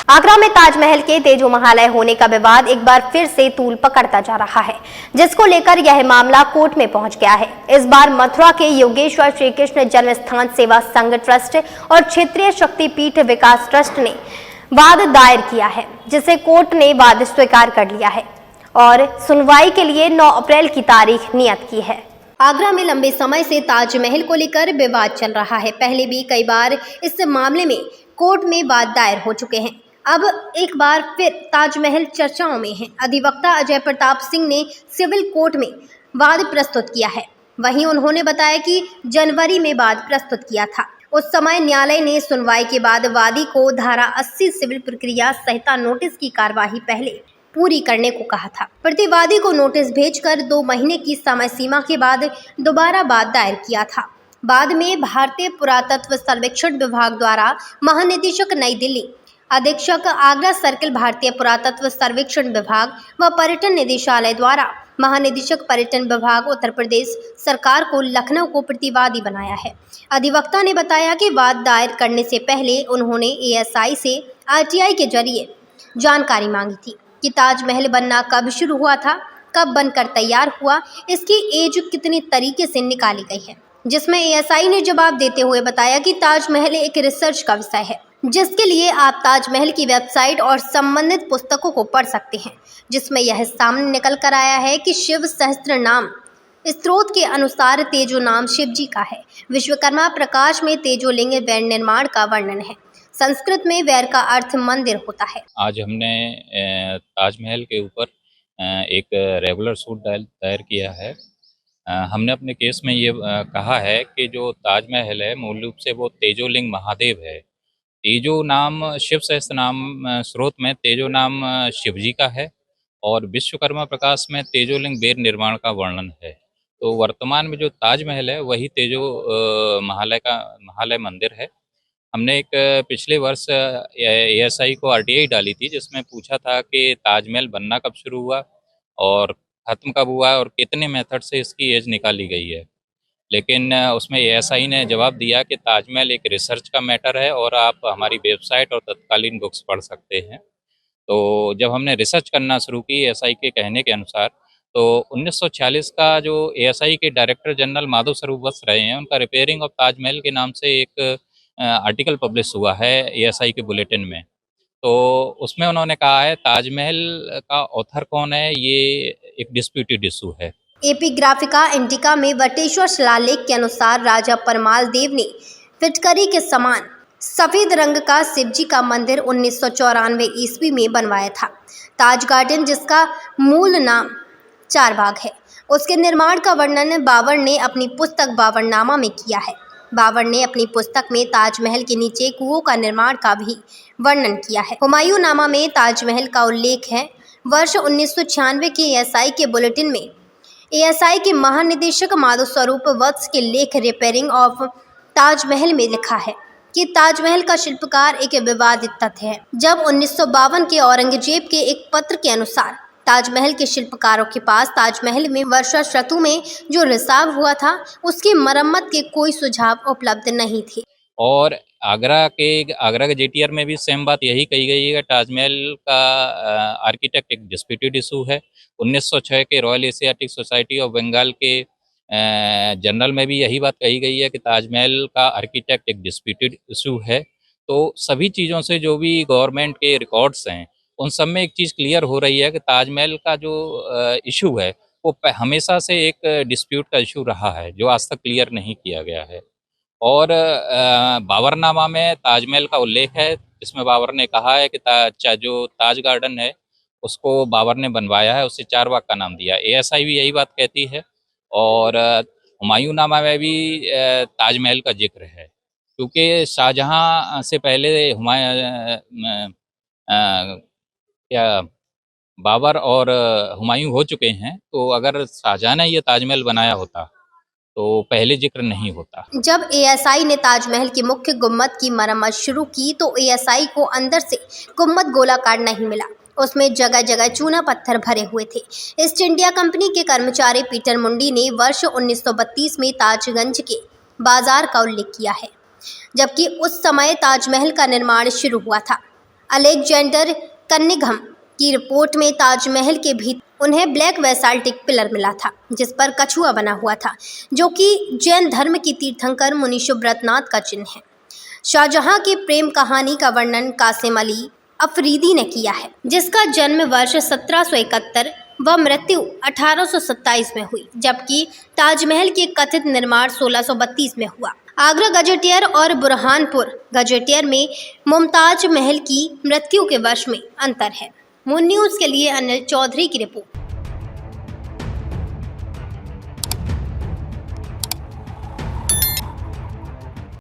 आगरा में ताजमहल के तेजो महालय होने का विवाद एक बार फिर से तूल पकड़ता जा रहा है, जिसको लेकर यह मामला कोर्ट में पहुंच गया है। इस बार मथुरा के योगेश्वर श्री कृष्ण जन्मस्थान सेवा संघ ट्रस्ट और क्षेत्रीय शक्तिपीठ विकास ट्रस्ट ने वाद दायर किया है, जिसे कोर्ट ने वाद स्वीकार कर लिया है और सुनवाई के लिए 9 अप्रैल की तारीख नियत की है। आगरा में लंबे समय से ताजमहल को लेकर विवाद चल रहा है। पहले भी कई बार इस मामले में कोर्ट में वाद दायर हो चुके हैं। अब एक बार फिर ताजमहल चर्चाओं में है। अधिवक्ता अजय प्रताप सिंह ने सिविल कोर्ट में वाद प्रस्तुत किया है। वहीं उन्होंने बताया कि जनवरी में वाद प्रस्तुत किया था। उस समय न्यायालय ने सुनवाई के बाद वादी को धारा 80 सिविल प्रक्रिया संहिता नोटिस की कार्यवाही पहले पूरी करने को कहा था। प्रतिवादी को नोटिस भेजकर 2 महीने की समय सीमा के बाद दोबारा वाद दायर किया था। बाद में भारतीय पुरातत्व सर्वेक्षण विभाग द्वारा महानिदेशक नई दिल्ली, अधीक्षक आगरा सर्किल भारतीय पुरातत्व सर्वेक्षण विभाग व पर्यटन निदेशालय द्वारा महानिदेशक पर्यटन विभाग उत्तर प्रदेश सरकार को लखनऊ को प्रतिवादी बनाया है। अधिवक्ता ने बताया कि वाद दायर करने से पहले उन्होंने एएसआई से आरटीआई के जरिए जानकारी मांगी थी कि ताजमहल बनना कब शुरू हुआ था, कब बनकर तैयार हुआ, इसकी एज कितने तरीके से निकाली गई है, जिसमें एएसआई ने जवाब देते हुए बताया कि ताजमहल एक रिसर्च का विषय है, जिसके लिए आप ताजमहल की वेबसाइट और संबंधित पुस्तकों को पढ़ सकते हैं, जिसमें यह सामने निकल कर आया है कि शिव सहस्त्र नाम स्त्रोत के अनुसार तेजो नाम शिव जी का है। विश्वकर्मा प्रकाश में तेजोलिंग वैर निर्माण का वर्णन है। संस्कृत में वैर का अर्थ मंदिर होता है। आज हमने ताजमहल के ऊपर एक रेगुलर सूट दायर किया है। हमने अपने केस में ये कहा है कि जो ताजमहल है मूल रूप से वो तेजोलिंग महादेव है। तेजो नाम शिव सहस्त्र नाम स्रोत में तेजो नाम शिव जी का है और विश्वकर्मा प्रकाश में तेजोलिंग वेद निर्माण का वर्णन है। तो वर्तमान में जो ताजमहल है वही तेजो महालय मंदिर है। हमने एक पिछले वर्ष एएसआई को आरटीआई डाली थी, जिसमें पूछा था कि ताजमहल बनना कब शुरू हुआ और ख़त्म कब हुआ और कितने मेथड से इसकी एज निकाली गई है। लेकिन उसमें एएसआई ने जवाब दिया कि ताजमहल एक रिसर्च का मैटर है और आप हमारी वेबसाइट और तत्कालीन बुक्स पढ़ सकते हैं। तो जब हमने रिसर्च करना शुरू की एएसआई के कहने के अनुसार, तो 1946 का जो एएसआई के डायरेक्टर जनरल माधव स्वरूप वत्स रहे हैं, उनका रिपेयरिंग ऑफ ताजमहल के नाम से एक आर्टिकल पब्लिश हुआ है एएसआई के बुलेटिन में। तो उसमें उन्होंने कहा है ताजमहल का ऑथर कौन है, ये एक डिस्प्यूटेड इशू है। एपिग्राफिका इंडिका में वटेश्वर शिलालेख के अनुसार राजा परमाल देव ने फिटकरी के समान सफेद रंग का शिवजी का मंदिर 1994 ईस्वी में बनवाया था। ताज गार्डन, जिसका मूल नाम चारबाग है, उसके निर्माण का वर्णन बाबर ने अपनी पुस्तक बाबरनामा में किया है। बाबर ने अपनी पुस्तक में ताजमहल के नीचे कुओं का निर्माण का भी वर्णन किया है। हुमायूं नामा में ताजमहल का उल्लेख है। वर्ष 1996 के एएसआई के बुलेटिन में एएसआई के महानिदेशक माधव स्वरूप वत्स के लेख रिपेयरिंग ऑफ ताजमहल में लिखा है कि ताजमहल का शिल्पकार एक विवादित तथ्य है। जब 1952 के औरंगजेब के एक पत्र के अनुसार ताजमहल के शिल्पकारों के पास ताजमहल में वर्षा ऋतु में जो रिसाव हुआ था, उसकी मरम्मत के कोई सुझाव उपलब्ध नहीं थे। और आगरा के जेटीआर में भी सेम बात यही कही गई है कि ताजमहल का आर्किटेक्ट एक डिस्प्यूटेड इशू है। 1906 के Royal Asiatic Society of Bengal के जर्नल में भी यही बात कही गई है कि ताजमहल का आर्किटेक्ट एक डिस्प्यूटेड इशू है। तो सभी चीज़ों से जो भी गवर्नमेंट के रिकॉर्ड्स हैं, उन सब में एक चीज़ क्लियर हो रही है कि ताजमहल का जो इशू है वो हमेशा से एक डिस्प्यूट का इशू रहा है, जो आज तक क्लियर नहीं किया गया है। और बाबरनामा में ताजमहल का उल्लेख है, जिसमें बाबर ने कहा है कि जो ताज गार्डन है उसको बाबर ने बनवाया है, उससे चारबाग का नाम दिया। एएसआई भी यही बात कहती है। और हुमायूं नामा में भी ताजमहल का जिक्र है, क्योंकि शाहजहां से पहले क्या बाबर और हुमायूं हो चुके हैं। तो अगर शाहजहां ने ये ताजमहल बनाया होता तो पहले जिक्र नहीं होता। जब एएसआई ने ताजमहल की मुख्य गुम्मद की मरम्मत शुरू की तो एएसआई को अंदर से गुम्मद गोलाकार नहीं मिला। उसमें जगह जगह चूना पत्थर भरे हुए थे। ईस्ट इंडिया कंपनी के कर्मचारी पीटर मुंडी ने वर्ष 1932 में ताजगंज के बाजार का उल्लेख किया है, जबकि उस समय ताजमहल का निर्माण शुरू हुआ था। अलेक्जेंडर कनिंघम की रिपोर्ट में ताजमहल के भीतर उन्हें ब्लैक बेसाल्टिक पिलर मिला था, जिस पर कछुआ बना हुआ था, जो कि जैन धर्म की तीर्थंकर मुनि शुभ्रतनाथ का चिन्ह है। शाहजहां की प्रेम कहानी का वर्णन कासिम अली अफरीदी ने किया है, जिसका जन्म वर्ष 1771 व मृत्यु 1827 में हुई, जबकि ताजमहल के कथित निर्माण 1632 में हुआ। आगरा गजेटियर और बुरहानपुर गजेटियर में मुमताज महल की मृत्यु के वर्ष में अंतर है। मून न्यूज़ के लिए अनिल चौधरी की रिपोर्ट।